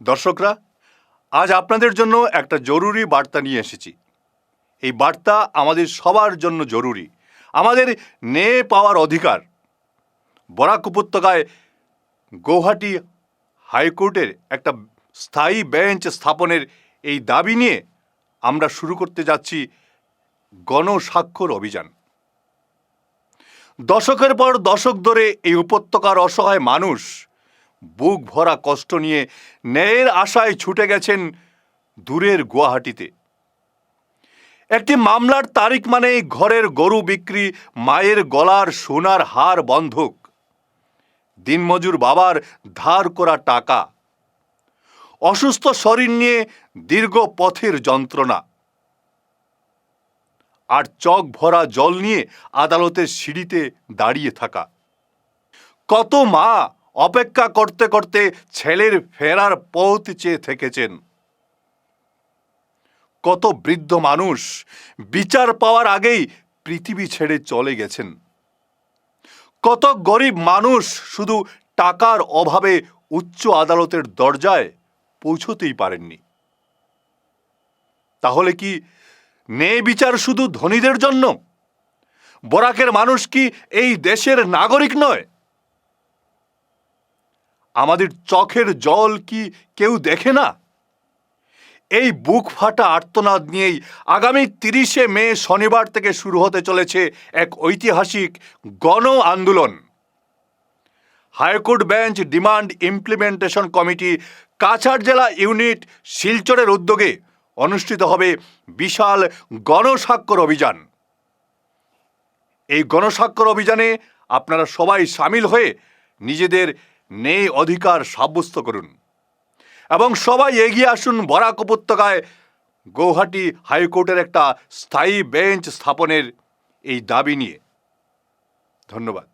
দর্শকরা, আজ আপনাদের জন্য একটা জরুরি বার্তা নিয়ে এসেছি। এই বার্তা আমাদের সবার জন্য জরুরি। আমাদের ন্যায় পাওয়ার অধিকার। বরাক উপত্যকায় গৌহাটি হাইকোর্টের একটা স্থায়ী বেঞ্চ স্থাপনের এই দাবি নিয়ে আমরা শুরু করতে যাচ্ছি গণস্বাক্ষর অভিযান। দশকের পর দশক ধরে এই উপত্যকার অসহায় মানুষ বুক ভরা কষ্ট নিয়ে ন্যায়ের আশায় ছুটে গেছেন দূরের গুয়াহাটিতে। একটি মামলার তারিখ মানে ঘরের গরু বিক্রি, মায়ের গলার সোনার হার বন্ধক, দিনমজুর বাবার ধার করা টাকা, অসুস্থ শরীর নিয়ে দীর্ঘ পথের যন্ত্রণা, আর চোখ ভরা জল নিয়ে আদালতের সিঁড়িতে দাঁড়িয়ে থাকা। কত মা অপেক্ষা করতে করতে ছেলের ফেরার পথ চেয়ে থেকেছেন। কত বৃদ্ধ মানুষ বিচার পাওয়ার আগেই পৃথিবী ছেড়ে চলে গেছেন। কত গরিব মানুষ শুধু টাকার অভাবে উচ্চ আদালতের দরজায় পৌঁছতেই পারেননি। তাহলে কি ন্যায় বিচার শুধু ধনীদের জন্য? বরাকের মানুষ কি এই দেশের নাগরিক নয়? আমাদের চোখের জল কি কেউ দেখে না? এই বুক ফাটা আর্তনাদ নিয়েই আগামী 30শে মে শনিবার থেকে শুরু হতে চলেছে এক ঐতিহাসিক গণ আন্দোলন। High court bench demand implementation committee Cachar জেলা ইউনিট শিলচরের উদ্যোগে অনুষ্ঠিত হবে বিশাল গণস্বাক্ষর অভিযান। এই গণস্বাক্ষর অভিযানে আপনারা সবাই সামিল হয়ে নিজেদের ন্যায় অধিকার সাব্যস্ত করুন এবং সবাই এগিয়ে আসুন বরাক উপত্যকায় গৌহাটি হাইকোর্টের একটা স্থায়ী বেঞ্চ স্থাপনের এই দাবি নিয়ে। ধন্যবাদ।